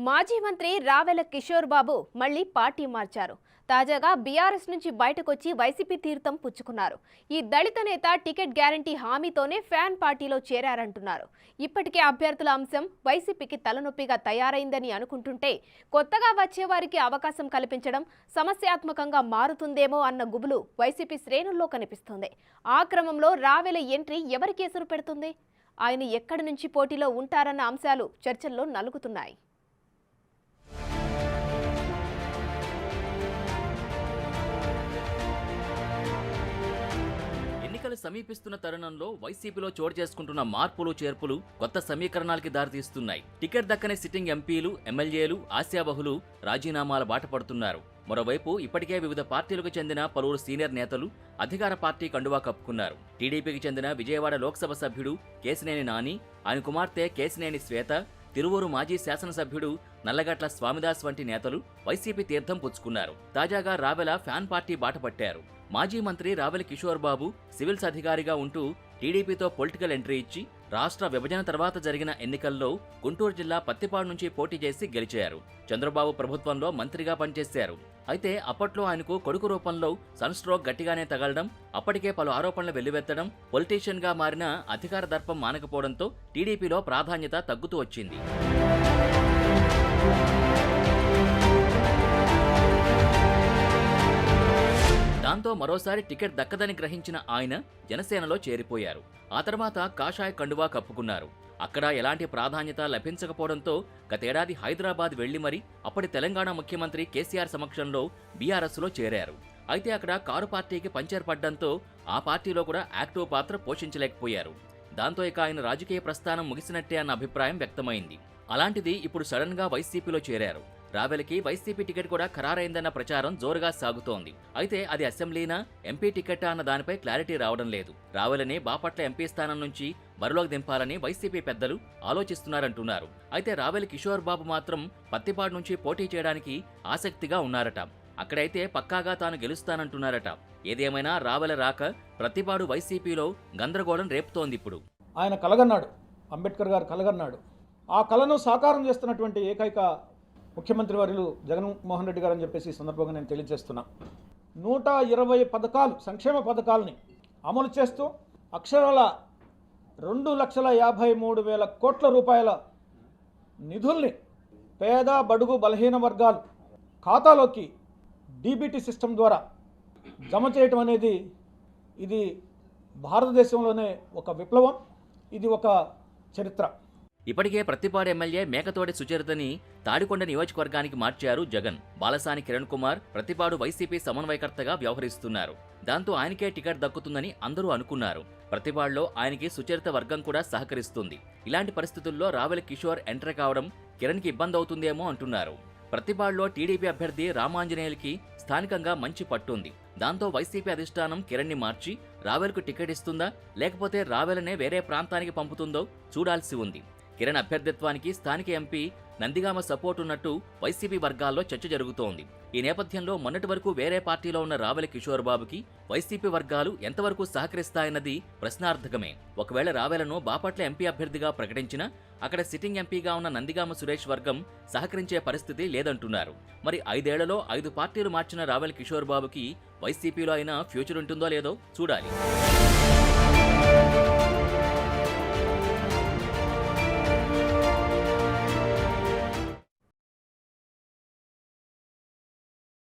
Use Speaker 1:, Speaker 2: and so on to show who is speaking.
Speaker 1: మాజీ మంత్రి రావెల కిషోర్ బాబు మళ్లీ పార్టీ మార్చారు. తాజాగా బీఆర్ఎస్ నుంచి బయటకొచ్చి వైసీపీ తీర్థం పుచ్చుకున్నారు. ఈ దళిత నేత టికెట్ గ్యారంటీ హామీతోనే ఫ్యాన్ పార్టీలో చేరారంటున్నారు. ఇప్పటికే అభ్యర్థుల అంశం వైసీపీకి తలనొప్పిగా తయారైందని అనుకుంటుంటే కొత్తగా వచ్చేవారికి అవకాశం కల్పించడం సమస్యాత్మకంగా మారుతుందేమో అన్న గుబులు వైసీపీ శ్రేణుల్లో కనిపిస్తోంది. ఆ క్రమంలో రావెల ఎంట్రీ ఎవరికి ఎసురు పెడుతుంది? ఆయన ఎక్కడి నుంచి పోటీలో ఉంటారన్న అంశాలు చర్చల్లో నలుగుతున్నాయి.
Speaker 2: ఎన్నికలు సమీపిస్తున్న తరుణంలో వైసీపీలో చోటు చేసుకుంటున్న మార్పులు చేర్పులు కొత్త సమీకరణాలకి దారితీస్తున్నాయి. టికెట్ దక్కని సిట్టింగ్ ఎంపీలు, ఎమ్మెల్యేలు, ఆశావహులు రాజీనామాల బాట పడుతున్నారు. మరోవైపు ఇప్పటికే వివిధ పార్టీలకు చెందిన పలువురు సీనియర్ నేతలు అధికార పార్టీ కండువా కప్పుకున్నారు. టీడీపీకి చెందిన విజయవాడ లోక్సభ సభ్యుడు కేశినేని నాని, ఆయన కుమార్తె కేశినేని శ్వేత, తిరువూరు మాజీ శాసనసభ్యుడు నల్లగట్ల స్వామిదాస్ వంటి నేతలు వైసీపీ తీర్థం పుచ్చుకున్నారు. తాజాగా రావెల ఫ్యాన్ పార్టీ బాట పట్టారు. మాజీ మంత్రి రావెల కిషోర్ బాబు సివిల్స్ అధికారిగా ఉంటూ టీడీపీతో పొలిటికల్ ఎంట్రీ ఇచ్చి రాష్ట్ర విభజన తర్వాత జరిగిన ఎన్నికల్లో గుంటూరు జిల్లా పత్తిపాడు నుంచి పోటీ చేసి గెలిచారు. చంద్రబాబు ప్రభుత్వంలో మంత్రిగా పనిచేశారు. అయితే అప్పట్లో ఆయనకు కొడుకు రూపంలో సన్ స్ట్రోక్ గట్టిగానే తగలడం, అప్పటికే పలు ఆరోపణలు వెల్లువెత్తడం, పొలిటీషియన్ గా మారిన అధికార దర్పం మానకపోవడంతో టీడీపీలో ప్రాధాన్యత తగ్గుతూ వచ్చింది. దాంతో మరోసారి టికెట్ దక్కదని గ్రహించిన ఆయన జనసేనలో చేరిపోయారు. ఆ తర్వాత కాషాయ కండువా కప్పుకున్నారు. అక్కడ ఎలాంటి ప్రాధాన్యత లభించకపోవడంతో గతేడాది హైదరాబాద్ వెళ్లి మరి అప్పటి తెలంగాణ ముఖ్యమంత్రి కేసీఆర్ సమక్షంలో బీఆర్ఎస్లో చేరారు. అయితే అక్కడ కారు పార్టీకి పంచర్ పడ్డంతో ఆ పార్టీలో కూడా యాక్టివ్ పాత్ర పోషించలేకపోయారు. దాంతో ఇక ఆయన రాజకీయ ప్రస్థానం ముగిసినట్టే అన్న అభిప్రాయం వ్యక్తమైంది. అలాంటిది ఇప్పుడు సడన్ గా వైసీపీలో చేరారు. రావెలకి వైసీపీ టికెట్ కూడా ఖరారైందన్న ప్రచారం జోరుగా సాగుతోంది. అయితే అది అసెంబ్లీనా, ఎంపీ టికెట్టా అన్న దానిపై క్లారిటీ రావడం లేదు. రావెలని బాపట్ల ఎంపీ స్థానం నుంచి బరిలోకి దింపాలని వైసీపీ పెద్దలు ఆలోచిస్తున్నారంటున్నారు. అయితే రావెల కిషోర్ బాబు మాత్రం పత్తిపాడు నుంచి పోటీ చేయడానికి ఆసక్తిగా ఉన్నారట. అక్కడైతే పక్కాగా తాను గెలుస్తానంటున్నారట. ఏదేమైనా రావెల రాక పత్తిపాడు వైసీపీలో గందరగోళం రేపుతోంది. ఇప్పుడు
Speaker 3: ఆయన కలగన్నాడు, అంబేద్కర్ గారు కలగన్నాడు. ఆ కళను సాకారం చేస్తున్నటువంటి ఏకైక ముఖ్యమంత్రి వర్యులు జగన్మోహన్ రెడ్డి గారు అని చెప్పేసి ఈ సందర్భంగా నేను తెలియజేస్తున్నా. 120 పథకాలు, సంక్షేమ పథకాలని అమలు చేస్తూ అక్షరాల 2,53,000 కోట్ల రూపాయల నిధుల్ని పేద, బడుగు, బలహీన వర్గాలు ఖాతాలోకి డీబీటీ సిస్టమ్ ద్వారా జమ చేయటం అనేది ఇది భారతదేశంలోనే ఒక విప్లవం. ఇది ఒక చరిత్ర.
Speaker 2: ఇప్పటికే ప్రత్తిపాడు ఎమ్మెల్యే మేకతోటి సుచరితని తాడికొండ నియోజకవర్గానికి మార్చారు జగన్. బాలసాని కిరణ్ కుమార్ ప్రత్తిపాడు వైసీపీ సమన్వయకర్తగా వ్యవహరిస్తున్నారు. దాంతో ఆయనకే టికెట్ దక్కుతుందని అందరూ అనుకున్నారు. ప్రత్తిపాడులో ఆయనకి సుచరిత వర్గం కూడా సహకరిస్తుంది. ఇలాంటి పరిస్థితుల్లో రావెల కిషోర్ ఎంటర్ కావడం కిరణ్కి ఇబ్బంది అవుతుందేమో అంటున్నారు. ప్రత్తిపాడులో టీడీపీ అభ్యర్థి రామాంజనేయులకి స్థానికంగా మంచి పట్టుంది. దాంతో వైసీపీ అధిష్టానం కిరణ్ని మార్చి రావెలకు టికెట్ ఇస్తుందా, లేకపోతే రావెలనే వేరే ప్రాంతానికి పంపుతుందో చూడాల్సి ఉంది. కిరణ్ అభ్యర్థిత్వానికి స్థానిక ఎంపీ నందిగామ సపోర్ట్ ఉన్నట్టు వైసీపీ వర్గాల్లో చర్చ జరుగుతోంది. ఈ నేపథ్యంలో మొన్నటి వరకు వేరే పార్టీలో ఉన్న రావెల కిషోర్ బాబుకి వైసీపీ వర్గాలు ఎంతవరకు సహకరిస్తాయన్నది ప్రశ్నార్థకమే. ఒకవేళ రావెలను బాపట్ల ఎంపీ అభ్యర్థిగా ప్రకటించినా అక్కడ సిట్టింగ్ ఎంపీగా ఉన్న నందిగామ సురేష్ వర్గం సహకరించే పరిస్థితి లేదంటున్నారు. మరి 5 ఏళ్లలో 5 పార్టీలు మార్చిన రావెల కిషోర్ బాబుకి వైసీపీలో అయినా ఫ్యూచర్ ఉంటుందో లేదో చూడాలి.